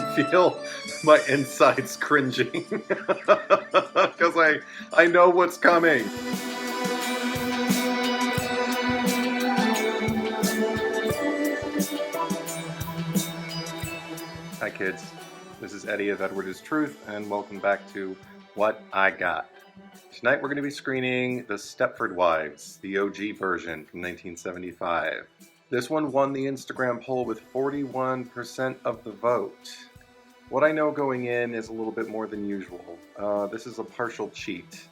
can feel my insides cringing because I know what's coming. Hi kids, this is Eddie of Edward is Truth, and welcome back to What I Got. Tonight we're going to be screening The Stepford Wives, the OG version from 1975. This one won the Instagram poll with 41% of the vote. What I know going in is a little bit more than usual. This is a partial cheat.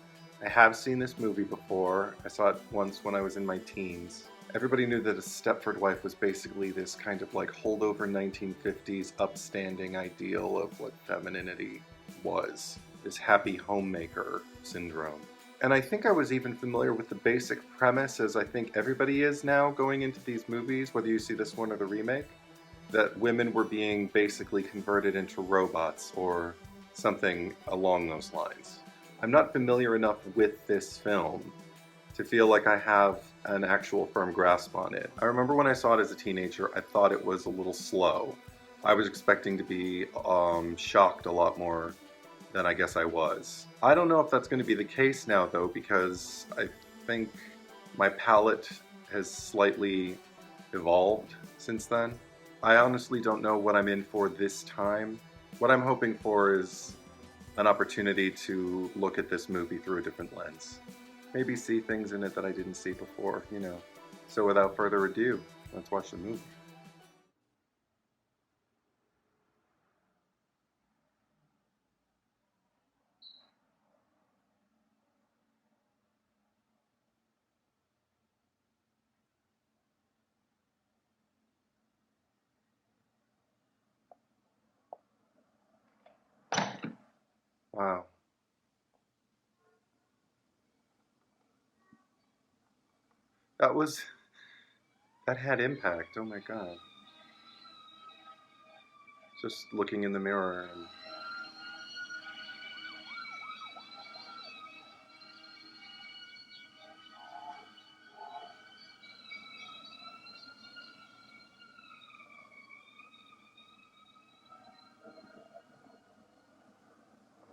I have seen this movie before. I saw it once when I was in my teens. Everybody knew that a Stepford wife was basically this kind of like holdover 1950s upstanding ideal of what femininity was. This happy homemaker syndrome. And I think I was even familiar with the basic premise, as I think everybody is now going into these movies, whether you see this one or the remake, that women were being basically converted into robots or something along those lines. I'm not familiar enough with this film to feel like I have an actual firm grasp on it. I remember when I saw it as a teenager, I thought it was a little slow. I was expecting to be shocked a lot more than I guess I was. I don't know if that's going to be the case now though, because I think my palate has slightly evolved since then. I honestly don't know what I'm in for this time. What I'm hoping for is an opportunity to look at this movie through a different lens. Maybe see things in it that I didn't see before, you know. So without further ado, let's watch the movie. Wow. That had impact, oh my god. Just looking in the mirror and...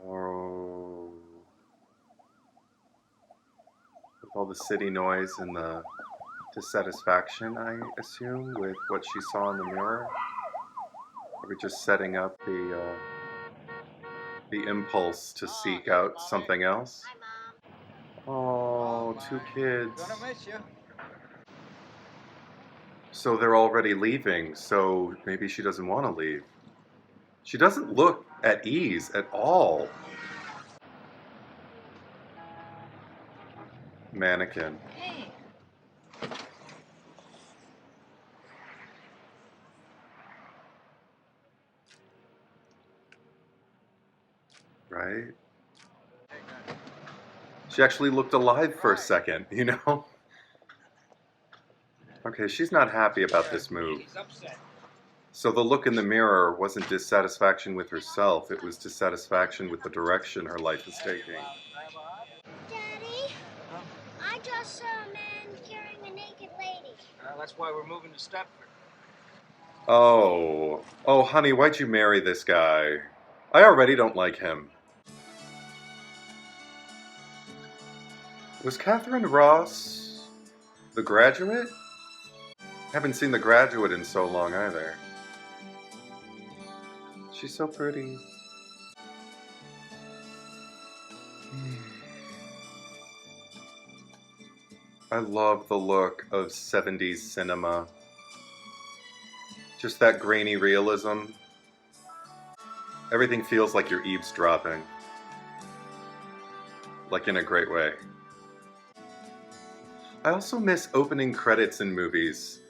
Oh. With all the city noise and the dissatisfaction, I assume, with what she saw in the mirror. Maybe just setting up the impulse to seek out something else. Oh, two kids. So they're already leaving, so maybe she doesn't want to leave. She doesn't look at ease at all. Mannequin. Right? She actually looked alive for a second, you know? Okay, she's not happy about this move. So the look in the mirror wasn't dissatisfaction with herself, it was dissatisfaction with the direction her life is taking. Daddy, I just saw a man carrying a naked lady. That's why we're moving to Stepford. Oh. Oh, honey, why'd you marry this guy? I already don't like him. Was Catherine Ross The Graduate? Haven't seen The Graduate in so long either. She's so pretty. I love the look of 70s cinema. Just that grainy realism. Everything feels like you're eavesdropping. Like in a great way. I also miss opening credits in movies.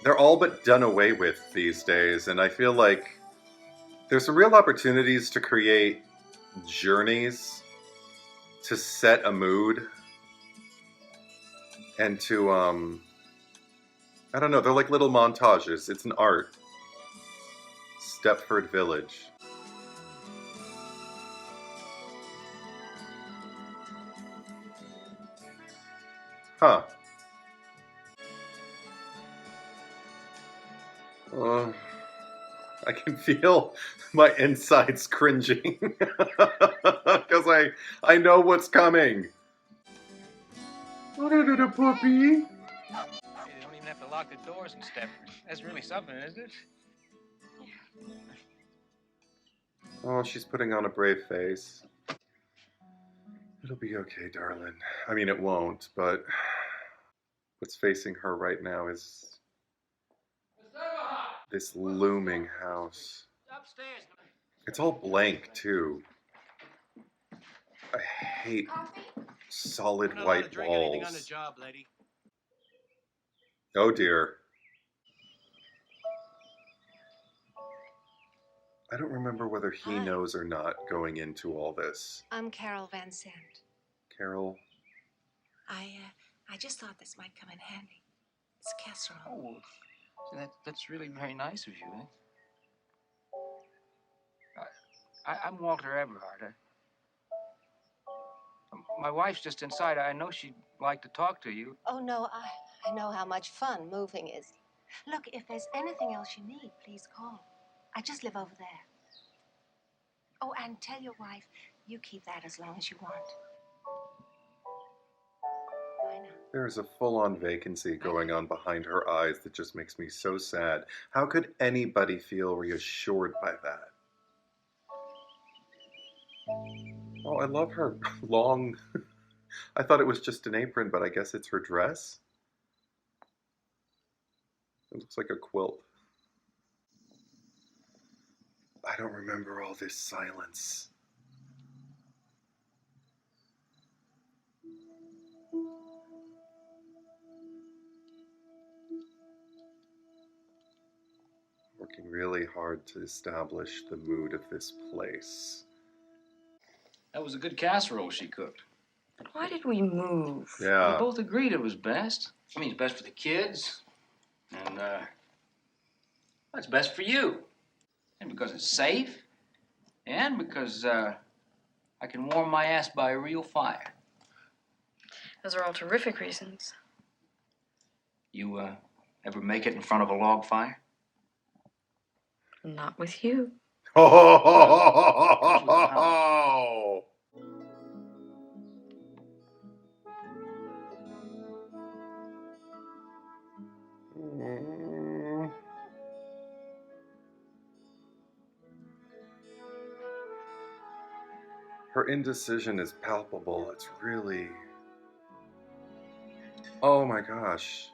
They're all but done away with these days, and I feel like there's some real opportunities to create journeys to set a mood and to, I don't know, they're like little montages. It's an art. Stepford Village. Huh. I can feel my insides cringing because I know what's coming. What is a puppy? Hey, they don't even have to lock the doors in Stepford. That's really something, isn't it? Oh, she's putting on a brave face. It'll be okay, darling. I mean, it won't, but what's facing her right now is this looming house. Upstairs. It's all blank, too. I hate solid We're not allowed to white drink anything on the walls. job, lady. Oh dear. I don't remember whether he Hi. knows or not going into all this. I'm Carol Van Sant. Carol? I just thought this might come in handy. It's casserole. Oh, see, that's really very nice of you, eh? I'm Walter Everhart. My wife's just inside. I know she'd like to talk to you. Oh, no, I know how much fun moving is. Look, if there's anything else you need, please call. I just live over there. Oh, and tell your wife you keep that as long as you want. Bye now. There's a full-on vacancy going on behind her eyes that just makes me so sad. How could anybody feel reassured by that? Oh, I love her long... I thought it was just an apron, but I guess it's her dress? It looks like a quilt. I don't remember all this silence. Working really hard to establish the mood of this place. That was a good casserole she cooked. Why did we move? Yeah. We both agreed it was best. I mean, it's best for the kids. And, it's best for you. And because it's safe. And because, I can warm my ass by a real fire. Those are all terrific reasons. You, ever make it in front of a log fire? Not with you. Oh! Her indecision is palpable. It's really... Oh my gosh.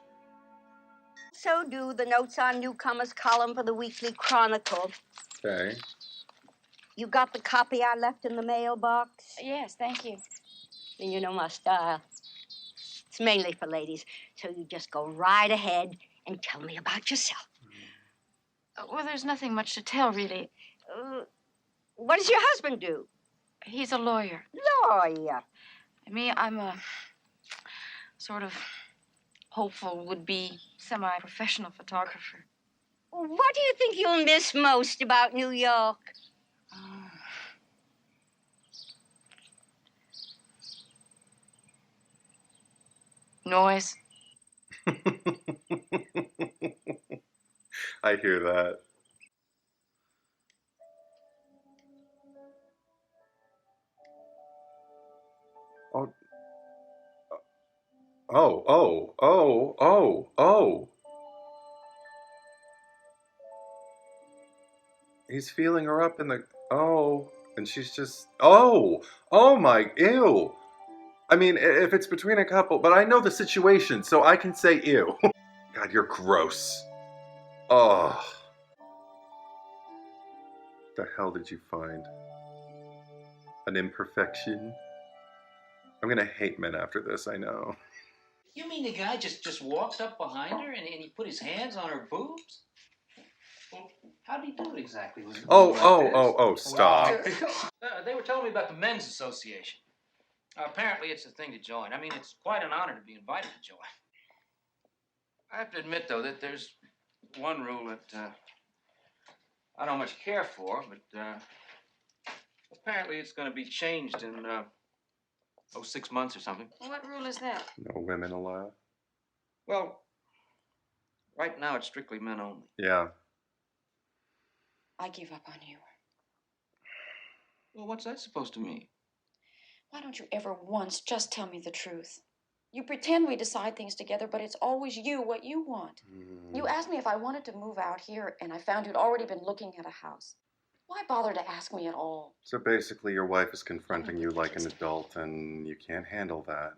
So do the Notes on Newcomers column for the Weekly Chronicle. Okay. You got the copy I left in the mailbox? Yes, thank you. Then you know my style. It's mainly for ladies, so you just go right ahead and tell me about yourself. Well, there's nothing much to tell, really. What does your husband do? He's a lawyer. Lawyer. Me, I'm a sort of hopeful, would-be, semi-professional photographer. What do you think you'll miss most about New York? Noise. I hear that. Oh. Oh, oh, oh, oh, oh. He's feeling her up in the... Oh. And she's just... Oh! Oh my... Ew! I mean, if it's between a couple... But I know the situation, so I can say ew. God, you're gross. Oh. The hell did you find? An imperfection? I'm gonna hate men after this, I know. You mean the guy just walked up behind her and he put his hands on her boobs? Well, how did he do it exactly? Was it Oh, like oh, this? oh, oh, stop. They were telling me about the men's association. Apparently, it's a thing to join. I mean, it's quite an honor to be invited to join. I have to admit, though, that there's one rule that I don't much care for, but apparently it's going to be changed in 6 months or something. What rule is that? No women allowed? Well, right now it's strictly men only. Yeah. I give up on you. Well, what's that supposed to mean? Why don't you ever once just tell me the truth? You pretend we decide things together, but it's always you, what you want. You asked me if I wanted to move out here, and I found you'd already been looking at a house. Why bother to ask me at all? So basically, your wife is confronting you like an adult, and you can't handle that.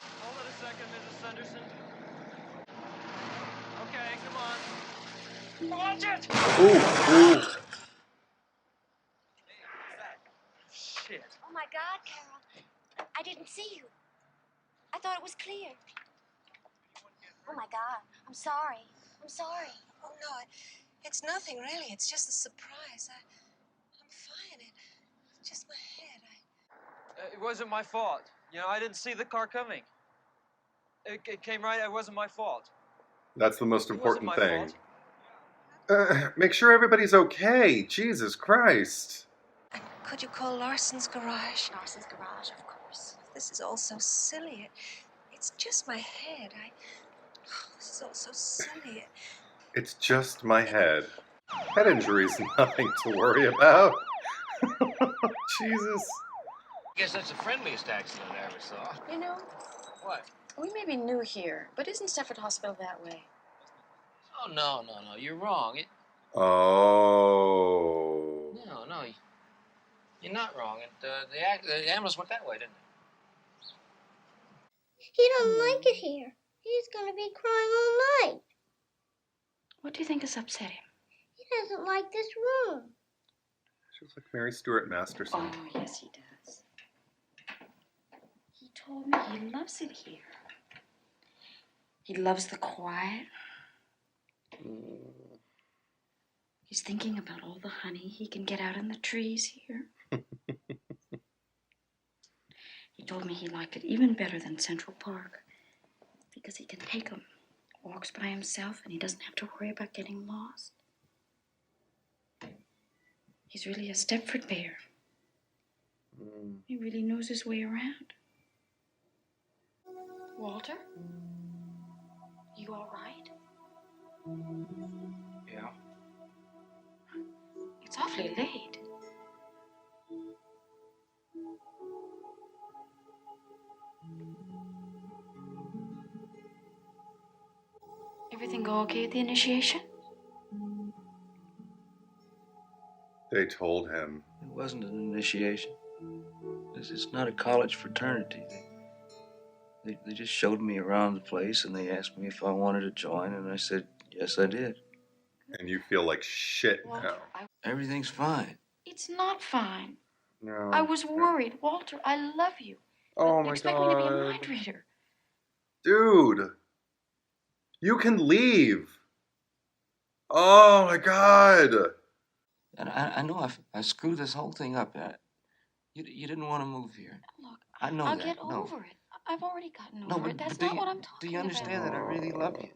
Hold it a second, Mrs. Sanderson. Okay, come on. Watch it! Ooh, ooh. Shit. Oh my God, Carol. I didn't see you. I thought it was clear. Oh my God. I'm sorry. I'm sorry. Oh, no, it's nothing, really. It's just a surprise. I'm fine. It's just my head. It wasn't my fault. You know, I didn't see the car coming. It came right. It wasn't my fault. That's the most It wasn't important my thing. fault. Make sure everybody's okay. Jesus Christ. And could you call Larson's garage? Larson's garage, of course. This is all so silly. It's just my head. This is all so silly. It's just my head. Head injury's nothing to worry about. Jesus. I guess that's the friendliest accident I ever saw. You know, What? we may be new here, but isn't Stepford Hospital that way? Oh, no. You're wrong. Oh. No. You're not wrong. The ambulance went that way, didn't it? He doesn't like it here. He's going to be crying all night. What do you think has upset him? He doesn't like this room. She was like Mary Stuart Masterson. Oh, yes, he does. He told me he loves it here. He loves the quiet. He's thinking about all the honey he can get out in the trees here. He told me he liked it even better than Central Park because he can take him, walks by himself, and he doesn't have to worry about getting lost. He's really a Stepford bear. He really knows his way around. Walter? You all right? Yeah. It's awfully late. Everything go okay at the initiation? They told him. It wasn't an initiation. It's not a college fraternity. They just showed me around the place, and they asked me if I wanted to join, and I said, yes, I did. And you feel like shit Walter, now. Everything's fine. It's not fine. No. I was worried. Walter, I love you. Oh But my expect me to be a God. mind reader. Dude. You can leave. Oh my God. And I know I screwed this whole thing up. You didn't want to move here. Look, I know I'll that. get No. over it. I've already gotten No, over but, it. That's but not what I'm talking about. do you understand that I really love you?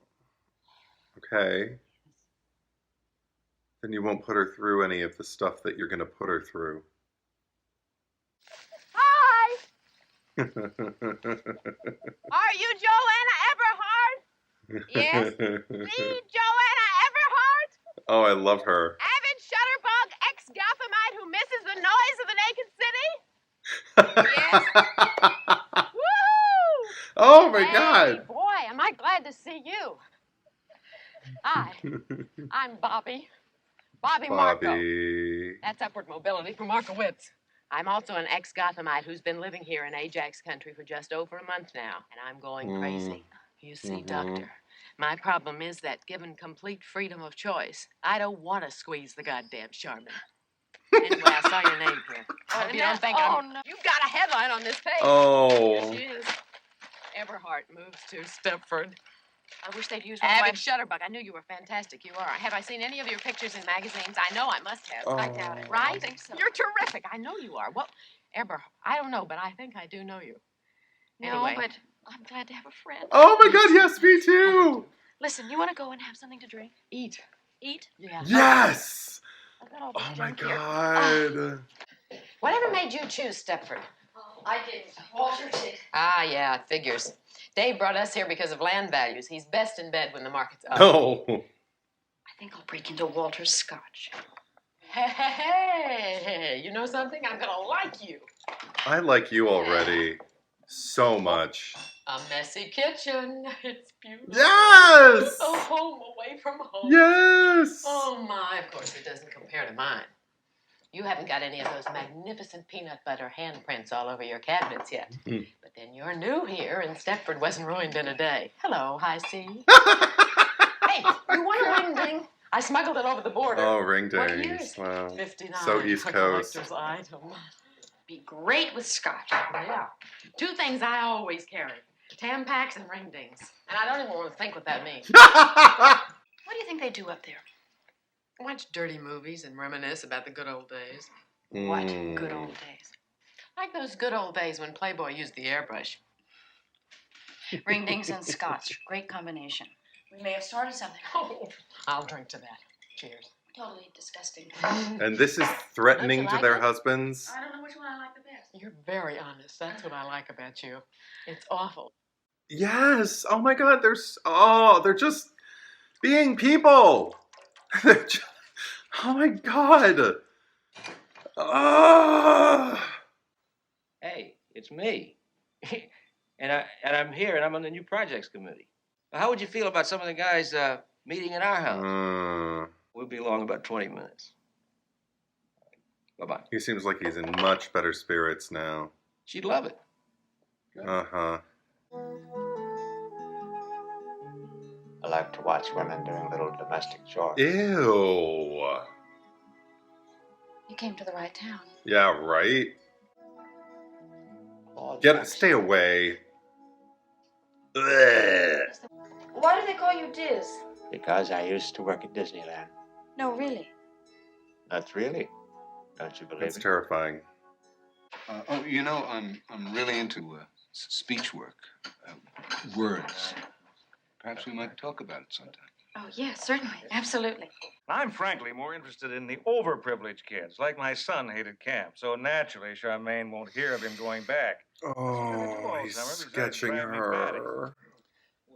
Okay. Then you won't put her through any of the stuff that you're going to put her through. Hi! Are you Joanna Everhart? Yes. Me, Joanna Everhart? Oh, I love her. Avid shutterbug ex-Gothamite who misses the noise of the naked city? Yes. Woo! Oh my Hey, God. boy, am I glad to see you. Hi, I'm Bobby. Bobby Marco. Bobby. That's upward mobility for Markowitz. I'm also an ex-Gothamite who's been living here in Ajax country for just over a month now, and I'm going crazy. You see, Doctor, my problem is that given complete freedom of choice, I don't want to squeeze the goddamn Charmin. Anyway, I saw your name here. I hope you don't think I'm... no. You've got a headline on this page. Oh. Here she is. Everhart moves to Stepford. I wish they'd use one of my... Avid shutterbug. I knew you were fantastic. You are. Have I seen any of your pictures in magazines? I know I must have. I doubt it. Right? I don't think so. You're terrific. I know you are. Well, Everhart, I don't know, but I think I do know you. No, Anyway. but I'm glad to have a friend. Oh my God, yes, me too. Listen, you want to go and have something to drink? Eat. Eat? Yeah. Yes. I've got all this Oh my junk here. God. Whatever made you choose Stepford? Oh, I didn't. Walter did. Ah, yeah, it figures. Dave brought us here because of land values. He's best in bed when the market's up. No. I think I'll break into Walter's scotch. Hey, you know something? I'm gonna like you. I like you already so much. A messy kitchen. It's beautiful. Yes! A home away from home. Yes! Oh my, of course it doesn't compare to mine. You haven't got any of those magnificent peanut butter handprints all over your cabinets yet. But then you're new here, and Stepford wasn't ruined in a day. Hello, High C. Hey, you want a ring ding? I smuggled it over the border. Oh, ring What year dings. is it? Wow. 59. So East A Coast. collector's item. Be great with scotch. Yeah. Two things I always carry. Tampaks and ring dings. And I don't even want to think what that means. What do you think they do up there? Watch dirty movies and reminisce about the good old days. What good old days? Like those good old days when Playboy used the airbrush. Ring dings and scotch. Great combination. We may have started something. Oh, I'll drink to that. Cheers. Totally disgusting. And this is threatening Don't to you their like it? husbands. I don't know which one I like the best. You're very honest. That's what I like about you. It's awful. Yes. Oh my God. They're just being people. They're just, oh my God. Oh. Hey, it's me. and I'm here, and I'm on the new projects committee. How would you feel about some of the guys meeting in our house? We'll be along about 20 minutes. Bye-bye. He seems like he's in much better spirits now. She'd love it. Uh-huh. I like to watch women doing little domestic chores. Ew. You came to the right town. Yeah, right? All Stay away. Ugh. Why do they call you Diz? Because I used to work at Disneyland. No, really. That's really. Don't you believe That's it? terrifying. You know, I'm really into speech work, words. Perhaps we might talk about it sometime. Oh, yes, certainly. Absolutely. I'm frankly more interested in the overprivileged kids, like my son hated camp. So naturally, Charmaine won't hear of him going back. Oh, he's sketching her.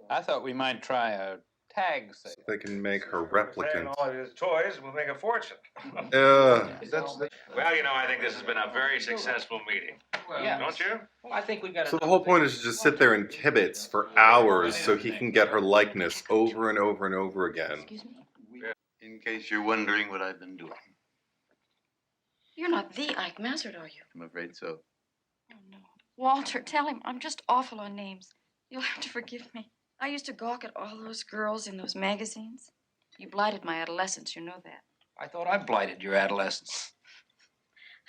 I thought we might try a tag sale. So they can make her And replicant. all of his toys will make a fortune. Ugh. Well, you know, I think this has been a very successful meeting. Yeah. Don't you? Well, I think we got. So the whole point is to just sit there and kibitz for hours so he can get her likeness over and over and over again. Excuse me? In case you're wondering what I've been doing. You're not the Ike Mazzard, are you? I'm afraid so. Oh, no. Walter, tell him I'm just awful on names. You'll have to forgive me. I used to gawk at all those girls in those magazines. You blighted my adolescence, you know that. I thought I blighted your adolescence.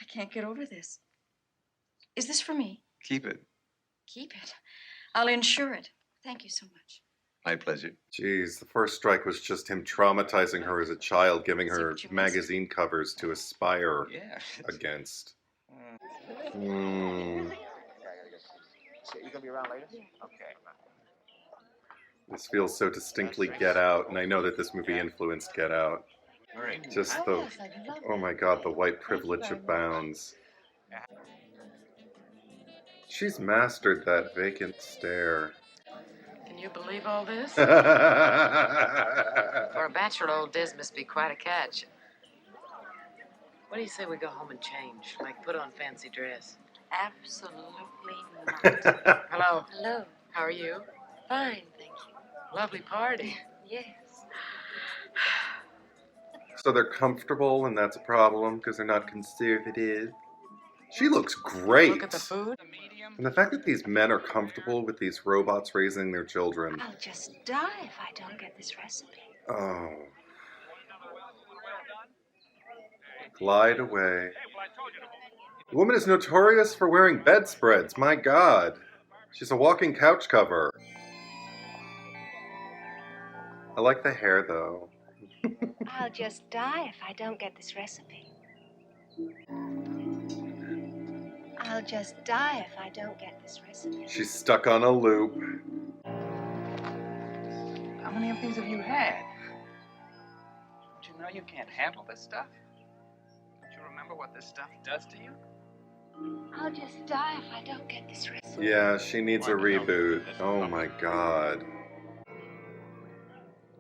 I can't get over this. Is this for me? Keep it. Keep it. I'll insure it. Thank you so much. My pleasure. Jeez, the first strike was just him traumatizing her as a child, giving her magazine covers to aspire against. You gonna be around later? Okay. This feels so distinctly Get Out, and I know that this movie influenced Get Out. Just the, oh my God, the white privilege abounds. She's mastered that vacant stare. Can you believe all this? For a bachelor, old Diz must be quite a catch. What do you say we go home and change? Like put on fancy dress? Absolutely not. Hello. Hello. How are you? Fine, thank you. Lovely party. Yes. So they're comfortable, and that's a problem because they're not conservative. She looks great. Look at the food. And the fact that these men are comfortable with these robots raising their children. I'll just die if I don't get this recipe. Oh. Glide away. The woman is notorious for wearing bedspreads. My God. She's a walking couch cover. I like the hair, though. I'll just die if I don't get this recipe. I'll just die if I don't get this recipe. She's stuck on a loop. How many of these have you had? Don't you know you can't handle this stuff? Don't you remember what this stuff does to you? I'll just die if I don't get this recipe. Yeah, she needs a reboot. Oh my God.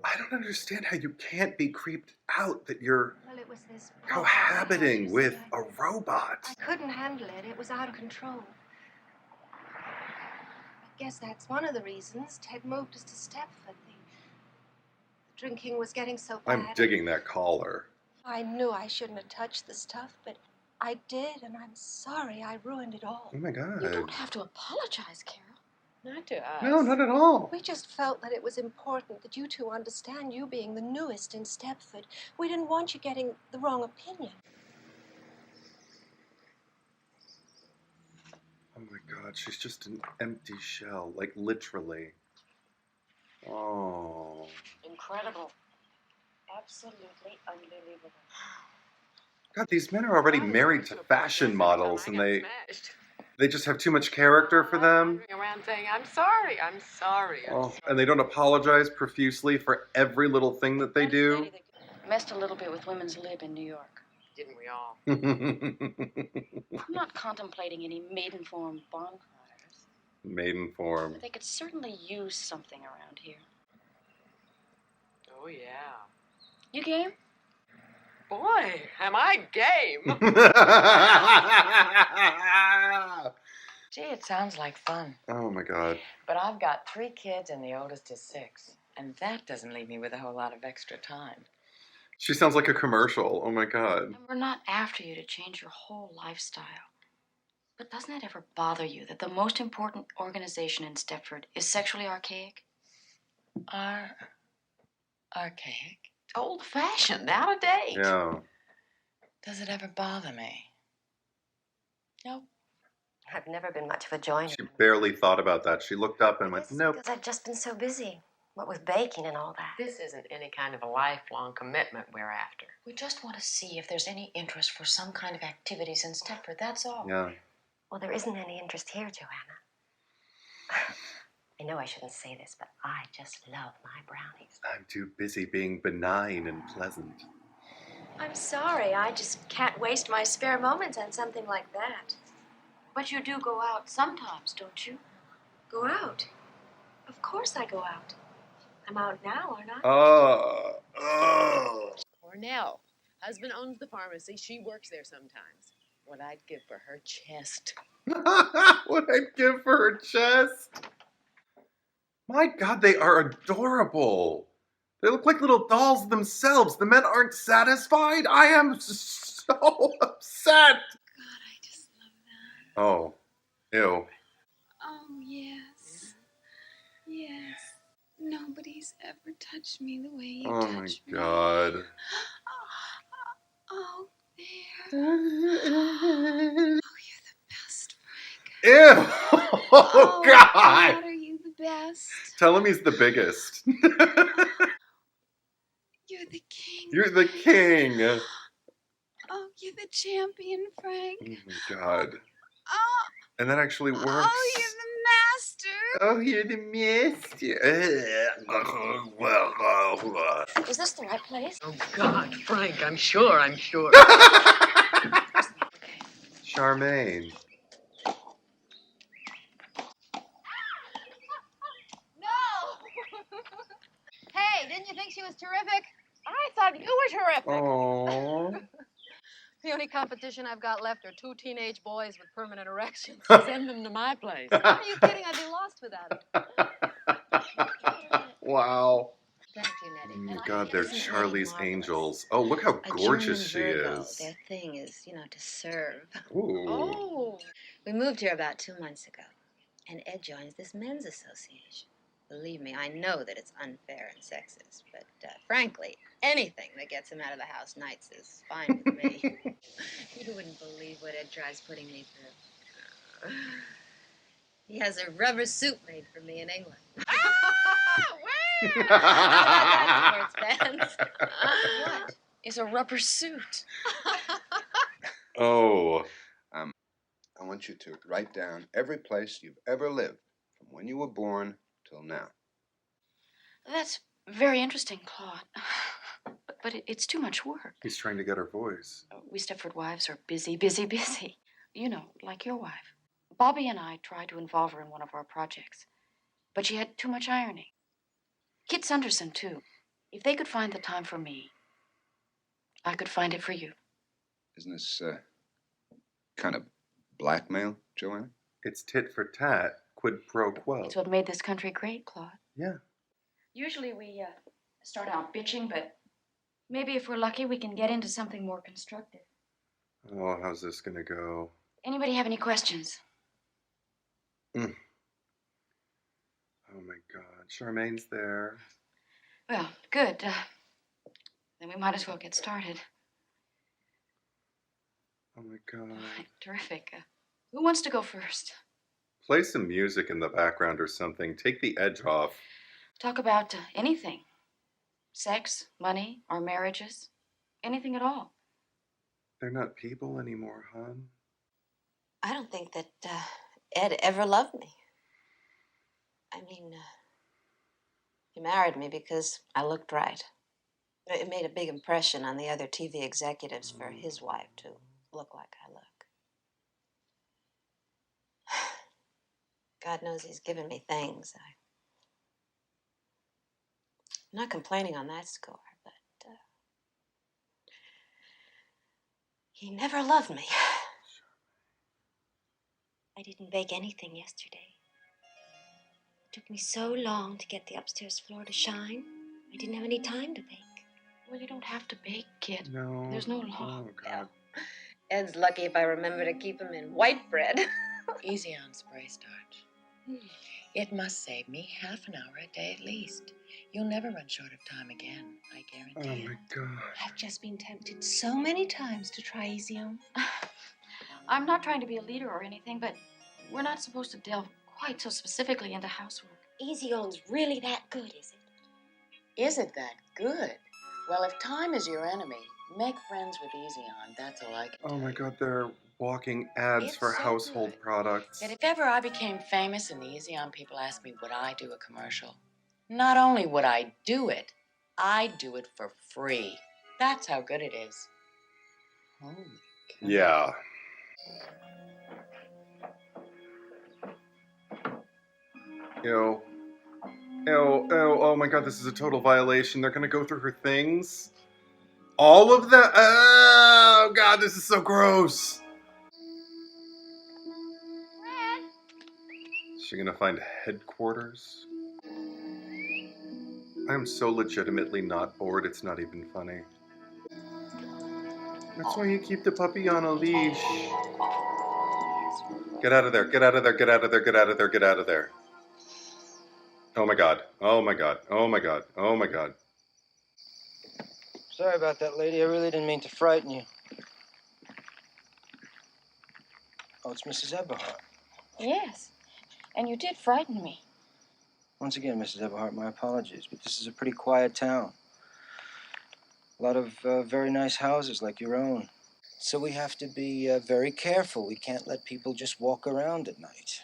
I don't understand how you can't be creeped out that you're Well, it was this cohabiting with a robot. I couldn't handle it. It was out of control. I guess that's one of the reasons Ted moved us to Stepford. The drinking was getting so bad. I'm digging that collar. I knew I shouldn't have touched the stuff, but I did, and I'm sorry I ruined it all. Oh my God. You don't have to apologize, Carol. Not to us. No, not at all. We just felt that it was important that you two understand, you being the newest in Stepford. We didn't want you getting the wrong opinion. Oh my God, she's just an empty shell, like literally. Oh. Incredible. Absolutely unbelievable. God, these men are already married to fashion models, and they just have too much character for them. Around saying, I'm sorry, I'm sorry. Oh, and they don't apologize profusely for every little thing that they do. Messed a little bit with women's lib in New York. Didn't we all? I'm not contemplating any maiden form bonfires. Maiden form. But they could certainly use something around here. Oh, yeah. You game? Boy, am I game. Gee, it sounds like fun. Oh my God. But I've got 3 kids and the oldest is 6. And that doesn't leave me with a whole lot of extra time. She sounds like a commercial. Oh my God. And we're not after you to change your whole lifestyle. But doesn't it ever bother you that the most important organization in Stepford is sexually archaic? Archaic? Old-fashioned, out of date. Yeah. Does it ever bother me? Nope. I've never been much of a joiner. She barely thought about that. She looked up and went, nope. Because I've just been so busy. What with baking and all that. This isn't any kind of a lifelong commitment we're after. We just want to see if there's any interest for some kind of activities in Stepford, that's all. Yeah. Well, there isn't any interest here, Joanna. I know I shouldn't say this, but I just love my brownies. I'm too busy being benign and pleasant. I'm sorry. I just can't waste my spare moments on something like that. But you do go out sometimes, don't you? Go out? Of course I go out. I'm out now, aren't I? Cornell. Husband owns the pharmacy. She works there sometimes. What I'd give for her chest. What I'd give for her chest. My God, they are adorable. They look like little dolls themselves. The men aren't satisfied. I am so upset. God, I just love that. Oh, ew. Oh, yes. Yes. Nobody's ever touched me the way you Oh touch my God. me. Oh, there. Oh, you're the best, Frank. Ew! Oh, God! God, are you the best? Tell him he's the biggest. You're the king. You're the king. Oh, you're the champion, Frank. Oh my God. Oh. And that actually works. Oh, you're the master. Oh, you're the master. Is this the right place? Oh, God, Frank, I'm sure. Charmaine. No! Hey, didn't you think she was terrific? I thought you were terrific. Oh. The only competition I've got left are 2 teenage boys with permanent erections. Send them to my place. Are you kidding? I'd be lost without them. Wow. Thank you, Nettie. Oh my God, they're Charlie's Angels. Oh, look how gorgeous she is. Their thing is, to serve. Ooh. Oh. We moved here about 2 months ago, and Ed joins this men's association. Believe me, I know that it's unfair and sexist, but frankly, anything that gets him out of the house nights is fine with me. You wouldn't believe what Ed tries putting me through. He has a rubber suit made for me in England. Where? That's pants. What is a rubber suit? Oh. I want you to write down every place you've ever lived, from when you were born till now. That's very interesting, Claude. But it's too much work. He's trying to get her voice. We Stepford wives are busy, busy, busy. You know, like your wife. Bobby and I tried to involve her in one of our projects, but she had too much ironing. Kit Sunderson, too. If they could find the time for me, I could find it for you. Isn't this kind of blackmail, Joanna? It's tit for tat, quid pro quo. It's what made this country great, Claude. Yeah. Usually we start out bitching, but maybe if we're lucky, we can get into something more constructive. Oh, how's this gonna go? Anybody have any questions? Mm. Oh my God, Charmaine's there. Well, good. Then we might as well get started. Oh my God. Terrific. Who wants to go first? Play some music in the background or something. Take the edge off. Talk about anything. Sex, money, our marriages. Anything at all. They're not people anymore, hon. I don't think that Ed ever loved me. I mean, he married me because I looked right. It made a big impression on the other TV executives for his wife to look like I look. God knows he's given me things. I'm not complaining on that score, but he never loved me. I didn't bake anything yesterday. It took me so long to get the upstairs floor to shine. I didn't have any time to bake. Well, you don't have to bake, kid. No. There's no law. Oh, God. Ed's lucky if I remember to keep him in white bread. Easy on spray starch. It must save me half an hour a day at least. You'll never run short of time again, I guarantee Oh my God. I've just been tempted so many times to try Easy On. I'm not trying to be a leader or anything, but we're not supposed to delve quite so specifically into housework. Easy On's really that good, is it? Is it that good? Well, if time is your enemy, make friends with Easy On. That's all I can Oh my God, they're walking ads It's for so household good products. that if ever I became famous and the Easy On people asked me would I do a commercial, not only would I do it, I'd do it for free. That's how good it is. Holy cow. Yeah. Ew. Ew, ew, oh my God, this is a total violation. They're gonna go through her things? All of that? Oh God, this is so gross. Is she gonna find headquarters? I'm so legitimately not bored, it's not even funny. That's why you keep the puppy on a leash. Get out of there, get out of there, get out of there, get out of there, get out of there. Oh my God, oh my God, oh my God, oh my God. Sorry about that, lady. I really didn't mean to frighten you. Oh, it's Mrs. Eberhardt. Yes, and you did frighten me. Once again, Mrs. Eberhardt, my apologies, but this is a pretty quiet town. A lot of very nice houses like your own. So we have to be very careful. We can't let people just walk around at night.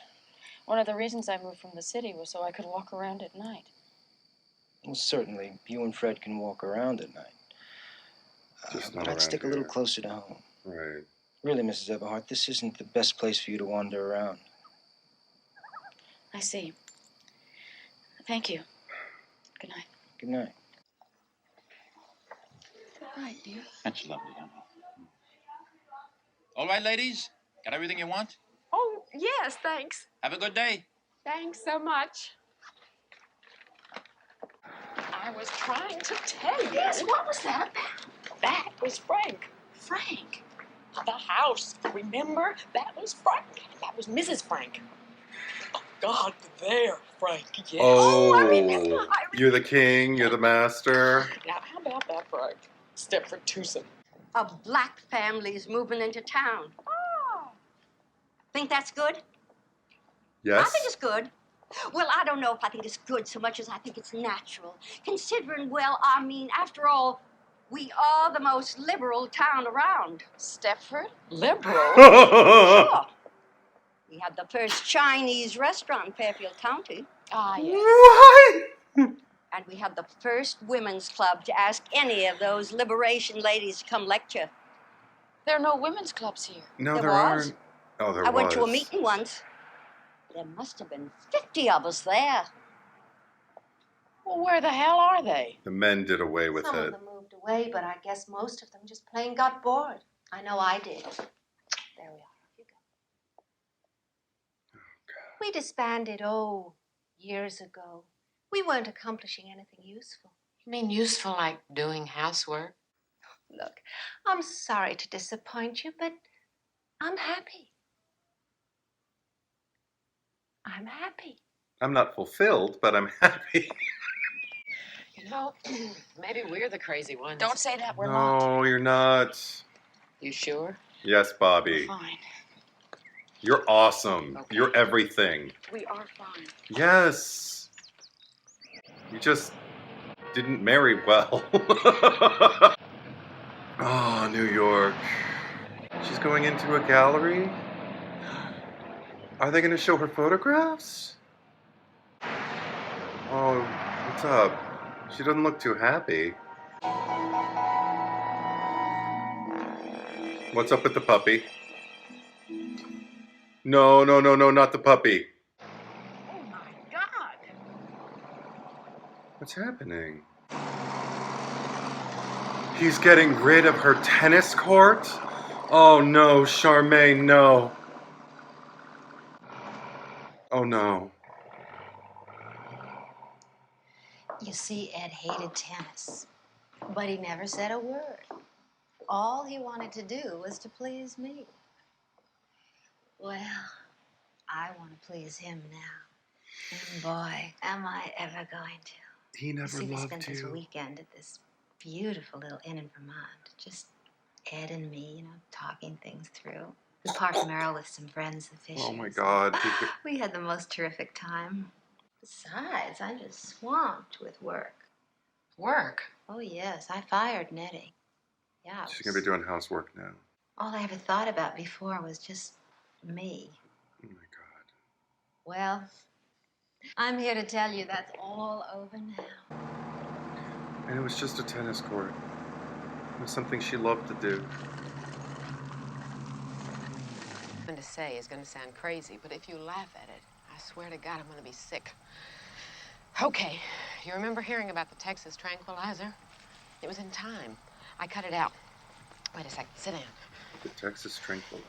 One of the reasons I moved from the city was so I could walk around at night. Well, certainly, you and Fred can walk around at night. Just not but I'd around stick a little here. closer to home. Right. Really, Mrs. Eberhardt, this isn't the best place for you to wander around. I see. Thank you. Good night. Good night. Good night, dear. That's lovely, honey. All right, ladies? Got everything you want? Oh, yes, thanks. Have a good day. Thanks so much. I was trying to tell you. Yes, what was that? That was Frank. Frank. The house. Remember? That was Frank. That was Mrs. Frank. Oh, God, there, Frank. Yes. Oh, I remember. you're the king, you're the master. Now, how about that, Frank? Stepford twosome. A black family's moving into town. Oh. Think that's good? Yes? I think it's good. Well, I don't know if I think it's good so much as I think it's natural. Considering, well, I mean, after all, we are the most liberal town around. Stepford? Liberal? Sure. We had the first Chinese restaurant in Fairfield County. Ah, yes. What? And we had the first women's club to ask any of those liberation ladies to come lecture. There are no women's clubs here. No, There there was. aren't. Oh, there was. I went to a meeting once. There must have been 50 of us there. Well, where the hell are they? The men did away with Some it. of them moved away, but I guess most of them just plain got bored. I know I did. There we are. You go. We disbanded, years ago. We weren't accomplishing anything useful. You mean useful like doing housework? Look, I'm sorry to disappoint you, but I'm happy. I'm happy. I'm not fulfilled, but I'm happy. You know, maybe we're the crazy ones. Don't say that. We're not. No, you're not. You sure? Yes, Bobby. We're fine. You're awesome. Okay. You're everything. We are fine. Yes. You just didn't marry well. Oh, New York. She's going into a gallery? Are they going to show her photographs? Oh, what's up? She doesn't look too happy. What's up with the puppy? No, not the puppy. Oh, my God. What's happening? He's getting rid of her tennis court? Oh no, Charmaine, no. Oh no. You see, Ed hated tennis, but he never said a word. All he wanted to do was to please me. Well, I want to please him now. And boy, am I ever going to. He never you see, we loved spent this you. weekend at this beautiful little inn in Vermont. Just Ed and me, talking things through. We parked Merrill with some friends, the Fishers. Oh my God. We had the most terrific time. Besides, I'm just swamped with work. Work? Oh, yes, I fired Nettie. Yeah. She's going to be doing housework now. All I ever thought about before was just me. Oh my God. Well, I'm here to tell you that's all over now. And it was just a tennis court. It was something she loved to do. What I'm going to say is going to sound crazy, but if you laugh at it, I swear to God I'm going to be sick. Okay, you remember hearing about the Texas tranquilizer? It was in time. I cut it out. Wait a second, sit down. The Texas tranquilizer.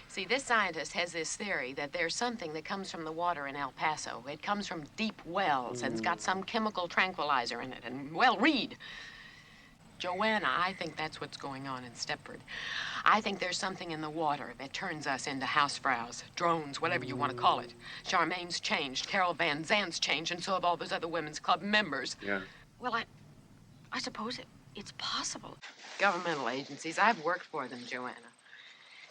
See, this scientist has this theory that there's something that comes from the water in El Paso. It comes from deep wells, and it's got some chemical tranquilizer in it. And, well, read. Joanna, I think that's what's going on in Stepford. I think there's something in the water that turns us into housefrows, drones, whatever you want to call it. Charmaine's changed, Carol Van Zant's changed, and so have all those other women's club members. Yeah. Well, I suppose it's possible. Governmental agencies, I've worked for them, Joanna.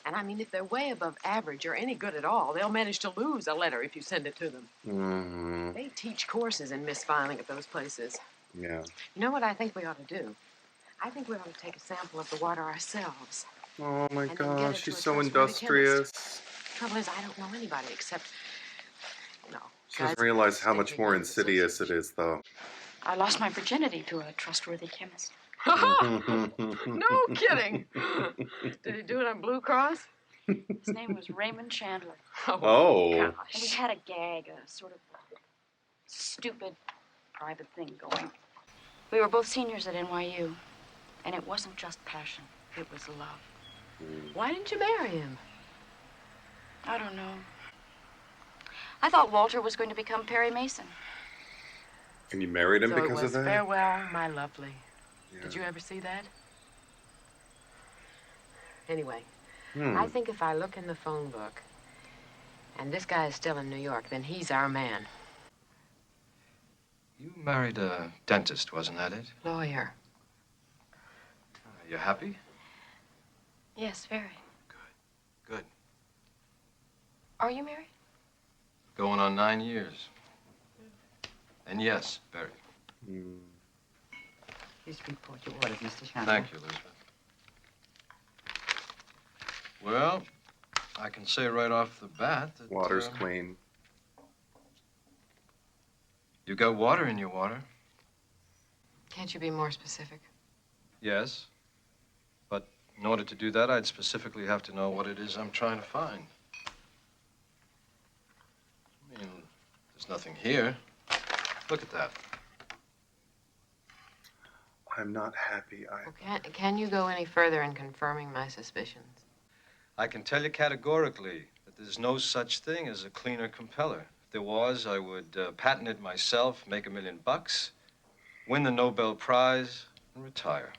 And I mean, if they're way above average or any good at all, they'll manage to lose a letter if you send it to them. Mm-hmm. They teach courses in misfiling at those places. Yeah. You know what I think we ought to do? I think we ought to take a sample of the water ourselves. Oh my and then get gosh, it to she's a so trustworthy industrious. chemist. Trouble is, I don't know anybody except, She doesn't realize how much more insidious it is, though. I lost my virginity to a trustworthy chemist. No kidding. Did he do it on Blue Cross? His name was Raymond Chandler. Oh. And we had a gag, a sort of stupid private thing going. We were both seniors at NYU, and it wasn't just passion, it was love. Why didn't you marry him? I don't know. I thought Walter was going to become Perry Mason. And you married him So because it was of that? Farewell, My Lovely. Yeah. Did you ever see that? Anyway, Hmm. I think if I look in the phone book, and this guy is still in New York, then he's our man. You married a dentist, wasn't that it? Lawyer. You happy? Yes, very. Good. Are you married? Going on 9 years. And yes, very. Please report your orders, Mr. Chandler. Thank you, Elizabeth. Well, I can say right off the bat that... Water's clean. You got water in your water. Can't you be more specific? Yes. But in order to do that, I'd specifically have to know what it is I'm trying to find. I mean, there's nothing here. Look at that. I'm not happy. Can you go any further in confirming my suspicions? I can tell you categorically that there's no such thing as a cleaner compeller. If there was, I would patent it myself, make $1 million, win the Nobel Prize, and retire.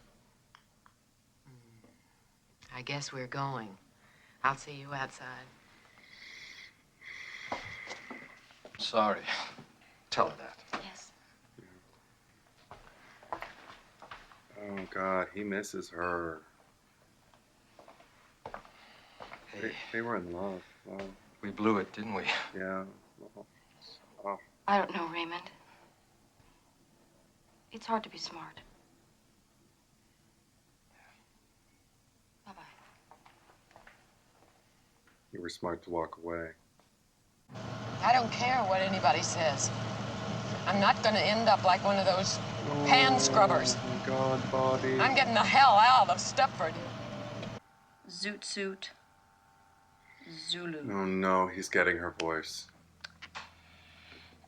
I guess we're going. I'll see you outside. Sorry. Tell her that. Yes. Oh, God, he misses her. Hey. They were in love. Wow. We blew it, didn't we? Yeah. Oh. I don't know, Raymond. It's hard to be smart. Bye-bye. You were smart to walk away. I don't care what anybody says. I'm not going to end up like one of those pan scrubbers. Oh, my God, Bobby. I'm getting the hell out of Stepford. Zoot suit. Zulu. Oh, no, he's getting her voice.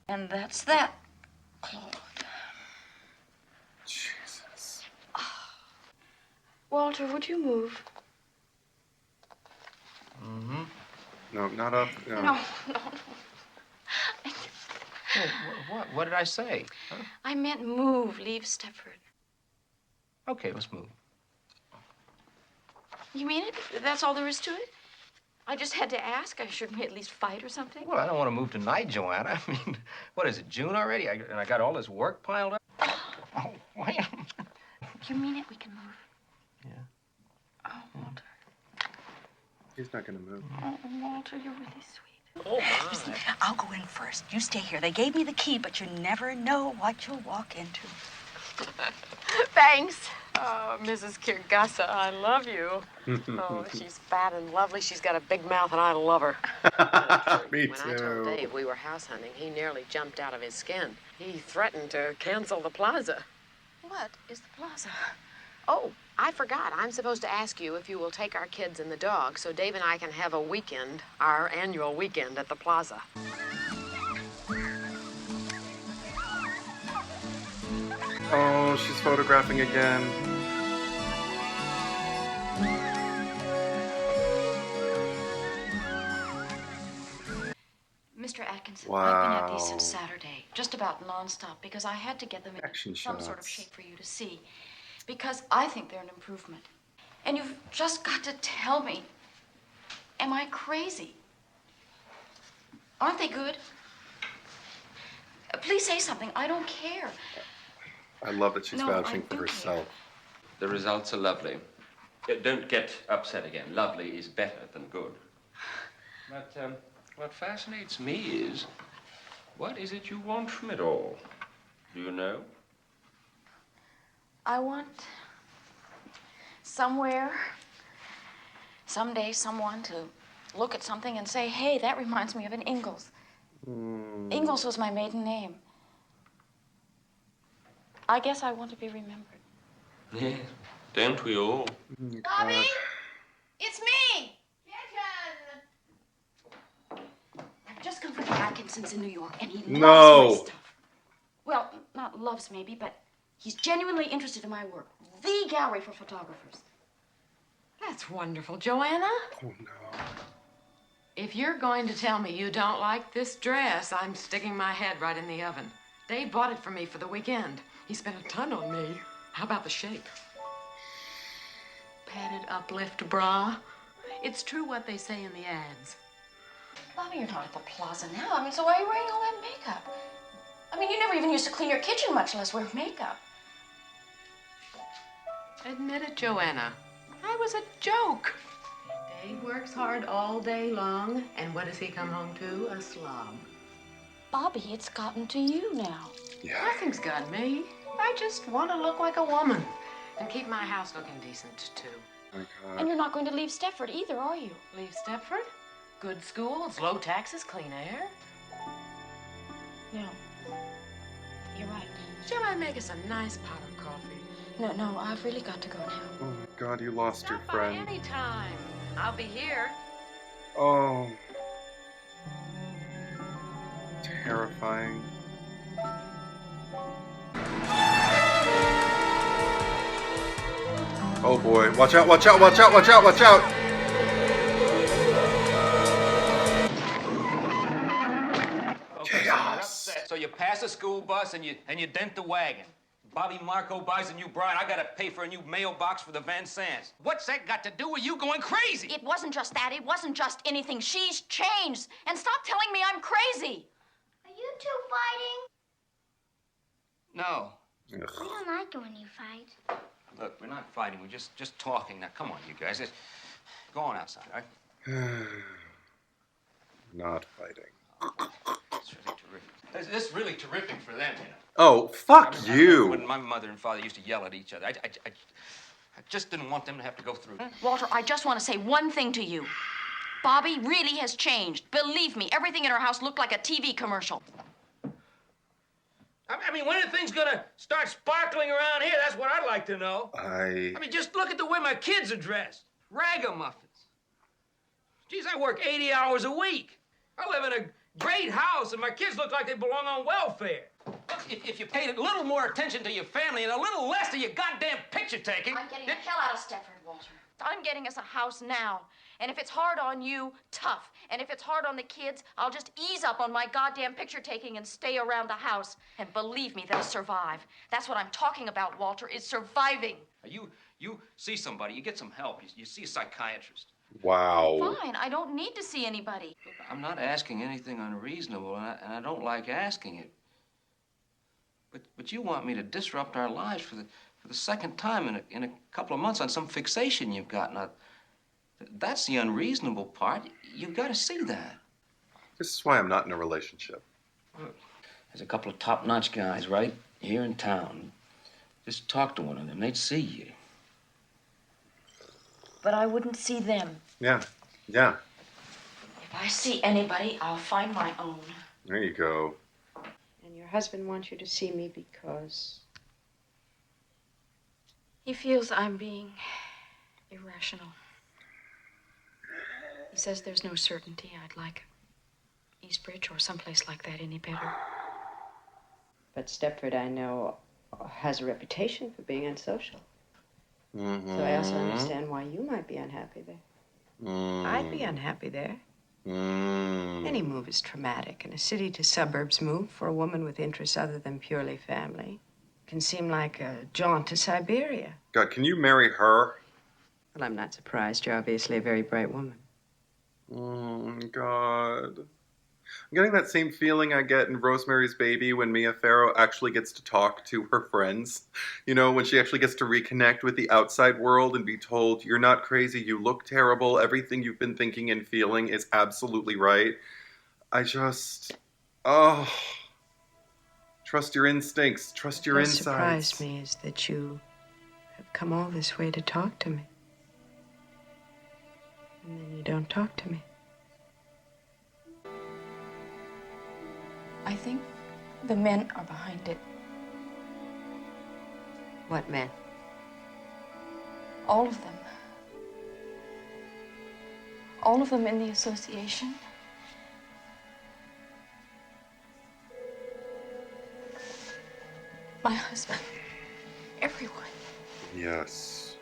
And that's that, Claude. Jesus. Walter, would you move? Mm-hmm. No, not up. No. No. What did I say? Huh? I meant move, leave Stepford. Okay, let's move. You mean it? That's all there is to it? I just had to ask. Shouldn't we at least fight or something? Well, I don't want to move tonight, Joanna. I mean, what is it, June already? And I got all this work piled up? Oh, wait. You mean it? We can move? Yeah. Oh, Walter. He's not going to move. Oh, Walter, you're really sweet. Oh, my. Listen, I'll go in first. You stay here. They gave me the key, but you never know what you'll walk into. Thanks. Oh, Mrs. Kirgasa, I love you. Oh, she's fat and lovely. She's got a big mouth, and I love her. Me When I told too. Dave we were house hunting, he nearly jumped out of his skin. He threatened to cancel the plaza. What is the plaza? Oh, I forgot. I'm supposed to ask you if you will take our kids and the dog so Dave and I can have a weekend, our annual weekend at the plaza. Oh, she's photographing again. Mr. Atkinson, Wow. I've been at these since Saturday, just about nonstop, because I had to get them in Action some sort of shots. shape for you to see, because I think they're an improvement. And you've just got to tell me, am I crazy? Aren't they good? Please say something. I don't care. I love that she's No, vouching I for do herself. The results are lovely. Don't get upset again. Lovely is better than good. But what fascinates me is, what is it you want from it all? Do you know? I want somewhere, someday, someone to look at something and say, hey, that reminds me of an Ingalls. Ingalls was my maiden name. I guess I want to be remembered. Yes. Don't we all? Bobby! It's me! I've just come from the Atkinsons in New York, and he loves my stuff. Well, not loves maybe, but he's genuinely interested in my work. The gallery for photographers. That's wonderful, Joanna. Oh, no. If you're going to tell me you don't like this dress, I'm sticking my head right in the oven. Dave bought it for me for the weekend. He spent a ton on me. How about the shape? Padded uplift bra. It's true what they say in the ads. Bobby, you're not at the plaza now. I mean, so why are you wearing all that makeup? I mean, you never even used to clean your kitchen, much less wear makeup. Admit it, Joanna. I was a joke. Dave works hard all day long, and what does he come home to? A slob. Bobby, it's gotten to you now. Yeah. Nothing's got me. I just want to look like a woman and keep my house looking decent, too. Oh, my God. And you're not going to leave Stepford either, are you? Leave Stepford? Good schools, low taxes, clean air. No. You're right. Shall I make us a nice pot of coffee? No, I've really got to go now. Oh, my God, you lost your Stop by friend. any time. I'll be here. Oh. Terrifying. Oh boy. Watch out, watch out, watch out, watch out, watch out! Okay, so you're upset. So you pass a school bus and you dent the wagon. Bobby Marco buys a new bride. I gotta pay for a new mailbox for the Van Sands. What's that got to do with you going crazy? It wasn't just that. It wasn't just anything. She's changed. And stop telling me I'm crazy. Are you two fighting? No. We don't like it when you fight. Look, we're not fighting. We're just talking. Now, come on, you guys. Go on outside, all right? Not fighting. It's really terrific. This is really terrific for them, you know. Oh, fuck I you. when my mother and father used to yell at each other. I just didn't want them to have to go through. Walter, I just want to say one thing to you. Bobby really has changed. Believe me, everything in her house looked like a TV commercial. I mean, when are things gonna start sparkling around here? That's what I'd like to know. I mean, just look at the way my kids are dressed. Ragamuffins. Geez, I work 80 hours a week. I live in a great house, and my kids look like they belong on welfare. Look, if you paid a little more attention to your family and a little less to your goddamn picture taking... I'm getting the hell out of Stepford, Walter. I'm getting us a house now. And if it's hard on you, tough. And if it's hard on the kids, I'll just ease up on my goddamn picture taking and stay around the house. And believe me, they'll survive. That's what I'm talking about, Walter, is surviving. You see somebody, you get some help. You see a psychiatrist. Wow. Fine, I don't need to see anybody. Look, I'm not asking anything unreasonable, and I don't like asking it. But you want me to disrupt our lives for the second time in a couple of months on some fixation you've got. Now, that's the unreasonable part. You've got to see that. This is why I'm not in a relationship. Look, there's a couple of top-notch guys right here in town. Just talk to one of them. They'd see you. But I wouldn't see them. Yeah. Yeah. If I see anybody, I'll find my own. There you go. And your husband wants you to see me because... He feels I'm being irrational. He says there's no certainty. I'd like Eastbridge or someplace like that any better. But Stepford, I know, has a reputation for being unsocial. Mm-hmm. So I also understand why you might be unhappy there. I'd be unhappy there. Any move is traumatic, and a city to suburbs move for a woman with interests other than purely family can seem like a jaunt to Siberia. God, can you marry her? Well, I'm not surprised. You're obviously a very bright woman. Oh, God. I'm getting that same feeling I get in Rosemary's Baby when Mia Farrow actually gets to talk to her friends. You know, when she actually gets to reconnect with the outside world and be told, you're not crazy, you look terrible, everything you've been thinking and feeling is absolutely right. I just... Oh... Trust your instincts. Trust your insides. What surprised me is that you have come all this way to talk to me. And then you don't talk to me. I think the men are behind it. What men? All of them. All of them in the association. My husband. Everyone. Yes.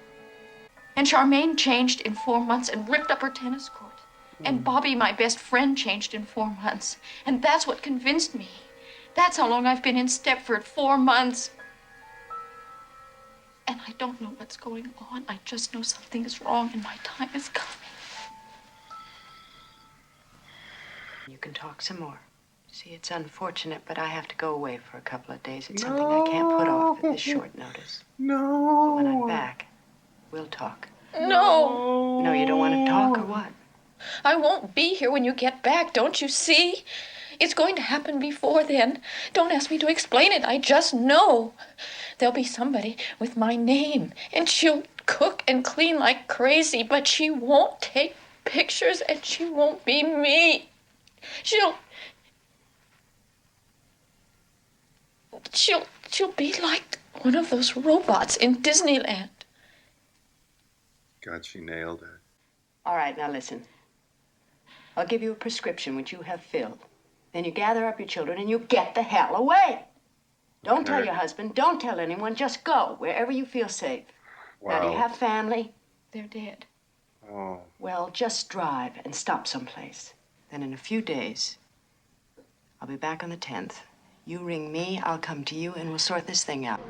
And Charmaine changed in 4 months and ripped up her tennis court. And Bobby, my best friend, changed in 4 months. And that's what convinced me. That's how long I've been in Stepford, 4 months. And I don't know what's going on. I just know something is wrong and my time is coming. You can talk some more. See, it's unfortunate, but I have to go away for a couple of days. It's something I can't put off at this short notice. No. But when I'm back, we'll talk. No. No, you don't want to talk or what? I won't be here when you get back, don't you see? It's going to happen before then. Don't ask me to explain it. I just know. There'll be somebody with my name, and she'll cook and clean like crazy, but she won't take pictures, and she won't be me. She'll be like one of those robots in Disneyland. God, she nailed it. All right, now listen. I'll give you a prescription which you have filled. Then you gather up your children and you get the hell away. Don't tell your husband. Don't tell anyone. Just go wherever you feel safe. Now, do you Wow. have family? They're dead. Oh. Well, just drive and stop someplace. Then in a few days, I'll be back on the 10th. You ring me, I'll come to you, and we'll sort this thing out.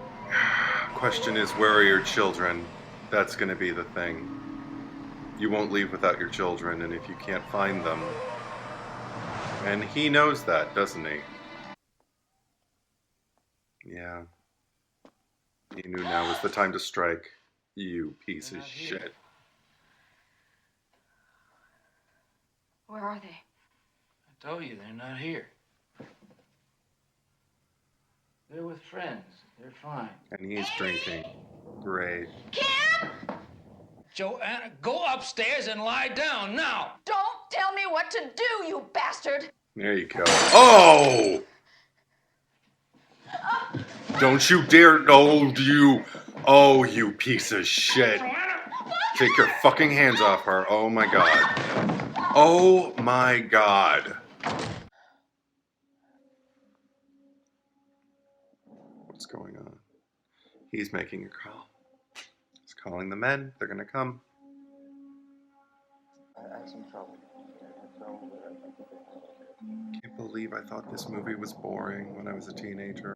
Question is, where are your children? That's going to be the thing. You won't leave without your children, and if you can't find them... And he knows that, doesn't he? Yeah. He knew now was the time to strike. You piece of shit. Where are they? I told you they're not here. They're with friends. They're fine. And he's drinking. Great. Joanna, go upstairs and lie down now. Don't tell me what to do, you bastard! There you go. Oh! Don't you dare. Oh, you piece of shit. Take your fucking hands off her. Oh my god. Oh my god. What's going on? He's making a call. He's calling the men. They're gonna come. I had some trouble. Can't believe I thought this movie was boring when I was a teenager.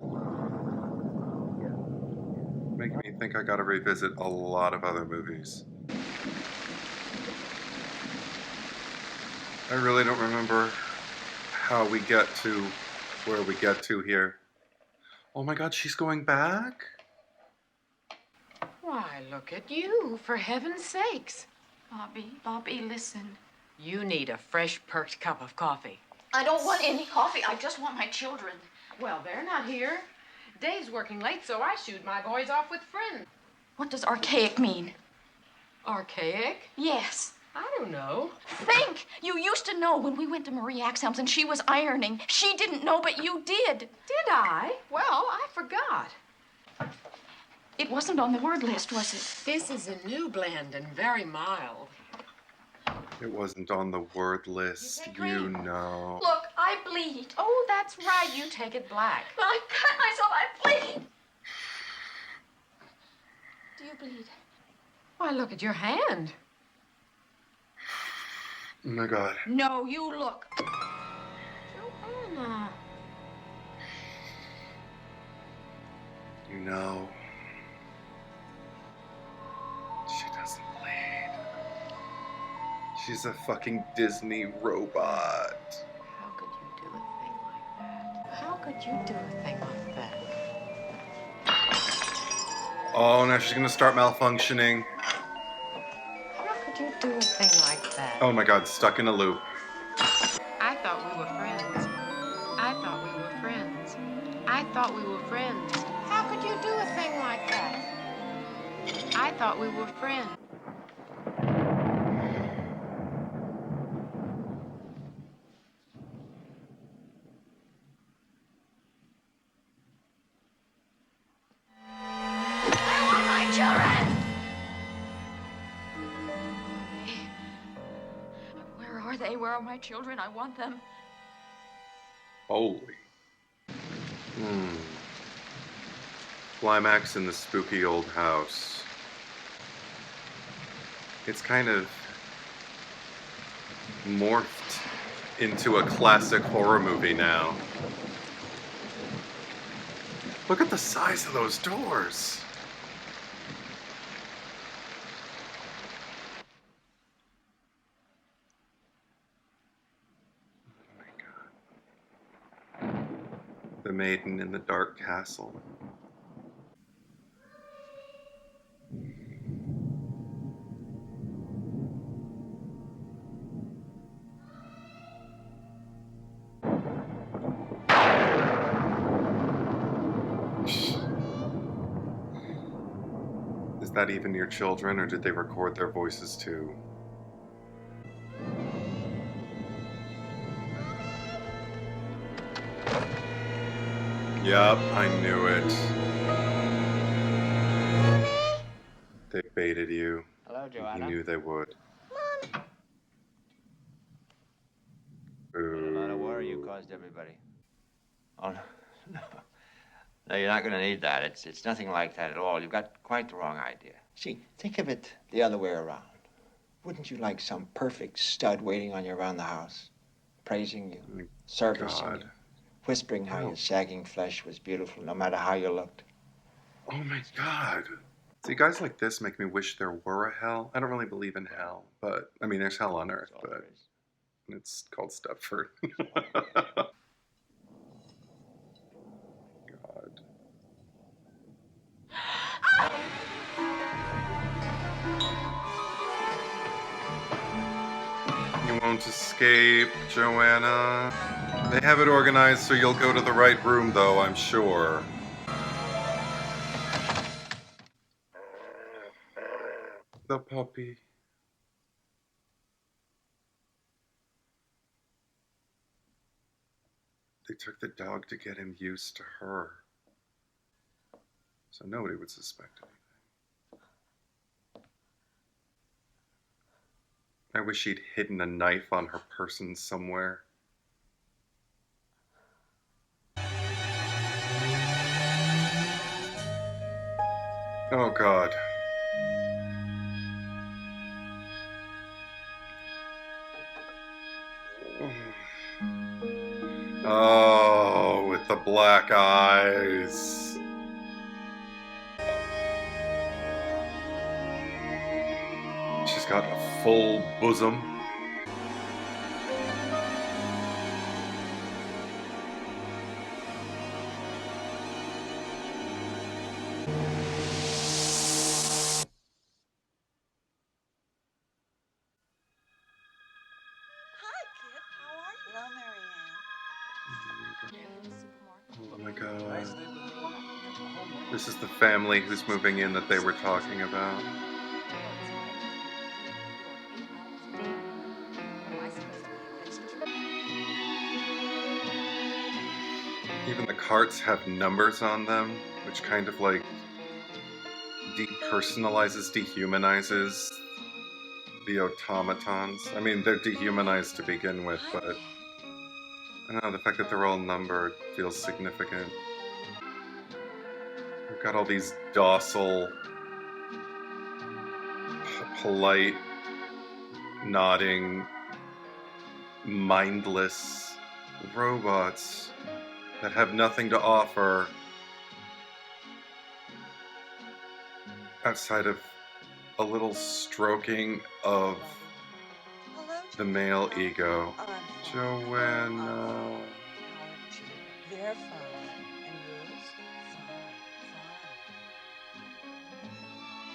Making me think I gotta revisit a lot of other movies. I really don't remember how we get to where we get to here. Oh my god, she's going back? Why, look at you, for heaven's sakes. Bobby, listen. You need a fresh, perked cup of coffee. I don't want any coffee. I just want my children. Well, they're not here. Dave's working late, so I shooed my boys off with friends. What does archaic mean? Archaic? Yes. I don't know. Think! You used to know when we went to Marie Axelm's and she was ironing. She didn't know, but you did. Did I? Well, I forgot. It wasn't on the word list, was it? This is a new blend and very mild. It wasn't on the word list, you know. Look, I bleed. Oh, that's right. You take it black. I cut myself. I bleed. Do you bleed? Why, look at your hand. Oh my god. No, you look. Joanna. You know. She doesn't bleed. She's a fucking Disney robot. How could you do a thing like that? How could you do a thing like that? Oh, now she's gonna start malfunctioning. How could you do a thing like that? Oh my god, stuck in a loop. I thought we were friends. I thought we were friends. I thought we were friends. How could you do a thing like that? I thought we were friends. I want my children! Where are they? Where are my children? I want them. Holy. Climax in the spooky old house. It's kind of morphed into a classic horror movie now. Look at the size of those doors. Oh my god. The Maiden in the Dark Castle. Is that even your children, or did they record their voices too? Yup, I knew it. They baited you. Hello, You Joanna. knew they would. A lot of worry you caused everybody. Oh, no. No, you're not going to need that. It's nothing like that at all. You've got quite the wrong idea. See, think of it the other way around. Wouldn't you like some perfect stud waiting on you around the house, praising you, servicing you, whispering how your sagging flesh was beautiful no matter how you looked? Oh my God. See, guys like this make me wish there were a hell. I don't really believe in hell, but I mean, there's hell on earth, but it's called Stepford. God. You won't escape, Joanna. They have it organized so you'll go to the right room, though, I'm sure. The puppy. They took the dog to get him used to her. So nobody would suspect anything. I wish she'd hidden a knife on her person somewhere. Oh, God. Oh, with the black eyes. She's got a full bosom. Oh my God. This is the family who's moving in that they were talking about. Even the carts have numbers on them, which kind of like depersonalizes, dehumanizes the automatons. I mean, they're dehumanized to begin with, but I don't know, the fact that they're all numbered feels significant. We've got all these docile, polite, nodding, mindless robots that have nothing to offer outside of a little stroking of the male ego. Joanna. They're fine. And yours?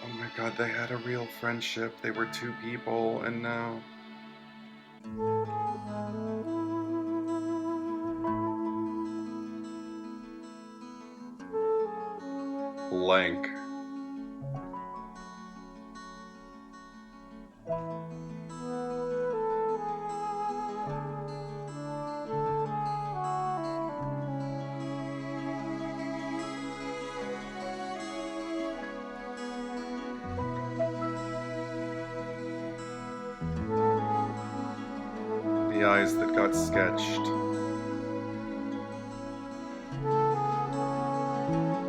Oh my God, they had a real friendship. They were two people, and now... Blank. The eyes that got sketched.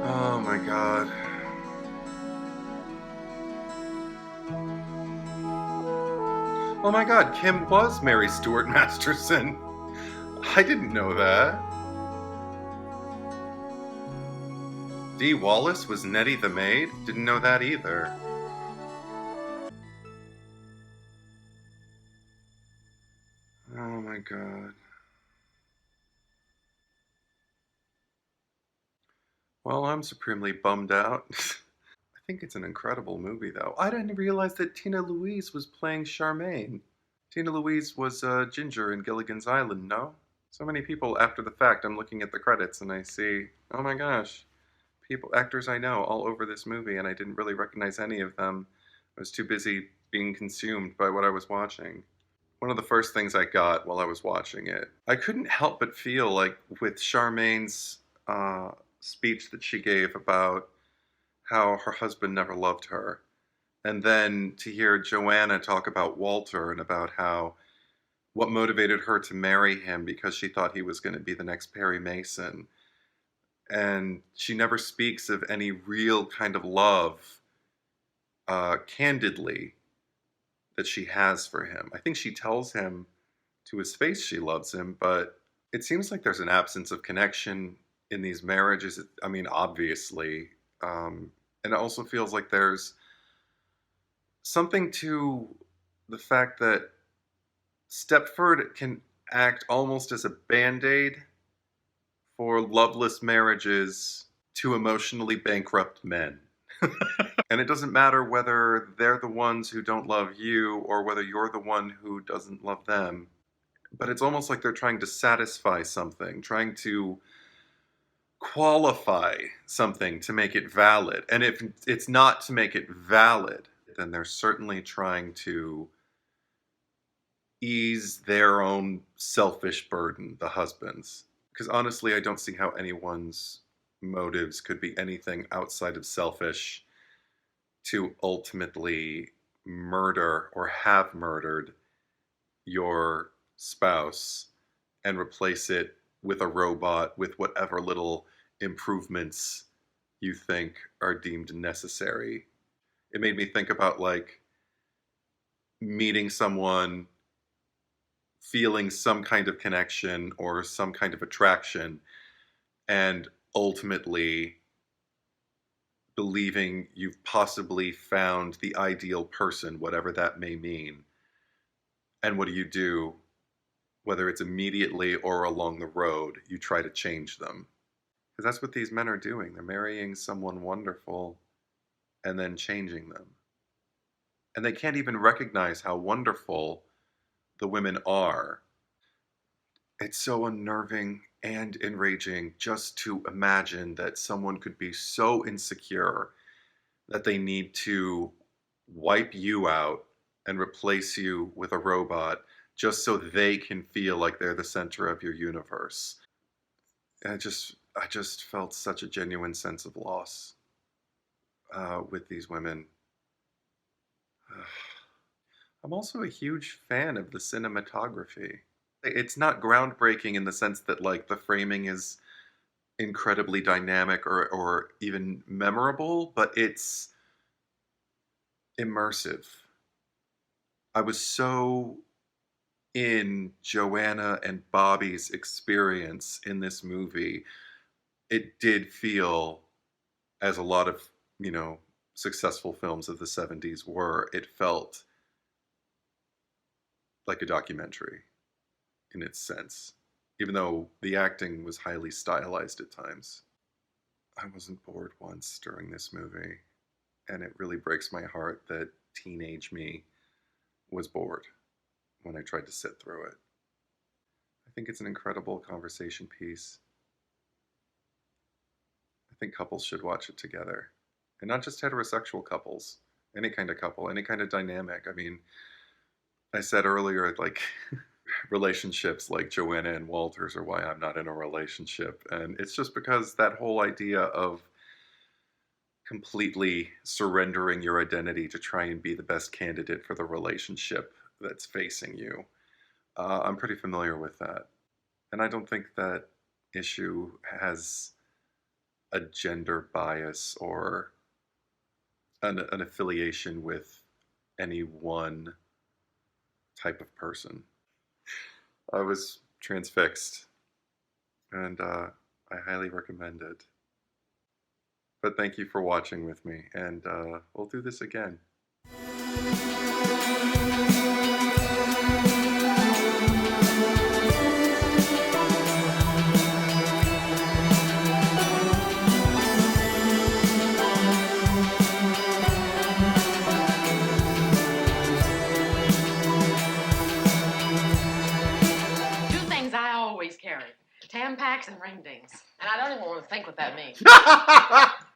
Oh my God. Oh my God, Kim was Mary Stuart Masterson. I didn't know that. Dee Wallace was Nettie the maid? Didn't know that either. Oh my God. Well, I'm supremely bummed out. I think it's an incredible movie, though. I didn't realize that Tina Louise was playing Charmaine. Tina Louise was Ginger in Gilligan's Island, no? So many people after the fact, I'm looking at the credits and I see, oh my gosh, actors I know all over this movie, and I didn't really recognize any of them. I was too busy being consumed by what I was watching. One of the first things I got while I was watching it, I couldn't help but feel like with Charmaine's speech that she gave about how her husband never loved her, and then to hear Joanna talk about Walter and about how what motivated her to marry him because she thought he was going to be the next Perry Mason. And she never speaks of any real kind of love, candidly, that she has for him. I think she tells him to his face she loves him, but it seems like there's an absence of connection in these marriages. I mean, obviously. And it also feels like there's something to the fact that Stepford can act almost as a band-aid for loveless marriages to emotionally bankrupt men. And it doesn't matter whether they're the ones who don't love you or whether you're the one who doesn't love them. But it's almost like they're trying to satisfy something, trying to qualify something to make it valid. And if it's not to make it valid, then they're certainly trying to ease their own selfish burden, the husbands. Because honestly, I don't see how anyone's motives could be anything outside of selfish to ultimately murder or have murdered your spouse and replace it with a robot with whatever little improvements you think are deemed necessary. It made me think about like meeting someone, feeling some kind of connection or some kind of attraction, and ultimately believing you've possibly found the ideal person, whatever that may mean. And what do? Whether it's immediately or along the road, you try to change them. Because that's what these men are doing. They're marrying someone wonderful and then changing them. And they can't even recognize how wonderful the women are. It's so unnerving and enraging just to imagine that someone could be so insecure that they need to wipe you out and replace you with a robot just so they can feel like they're the center of your universe. And I just felt such a genuine sense of loss with these women. I'm also a huge fan of the cinematography. It's not groundbreaking in the sense that like the framing is incredibly dynamic or even memorable, but it's immersive. I was so in Joanna and Bobby's experience in this movie. It did feel, as a lot of, successful films of the 70s were, it felt like a documentary in its sense, even though the acting was highly stylized at times. I wasn't bored once during this movie, and it really breaks my heart that teenage me was bored when I tried to sit through it. I think it's an incredible conversation piece. I think couples should watch it together. And not just heterosexual couples, any kind of couple, any kind of dynamic. I mean, I said earlier, like, relationships like Joanna and Walter's are why I'm not in a relationship. And it's just because that whole idea of completely surrendering your identity to try and be the best candidate for the relationship that's facing you. I'm pretty familiar with that. And I don't think that issue has a gender bias or an affiliation with any one type of person. I was transfixed, and I highly recommend it. But thank you for watching with me, and we'll do this again. Tampaks and ring dings. And I don't even want to think what that means.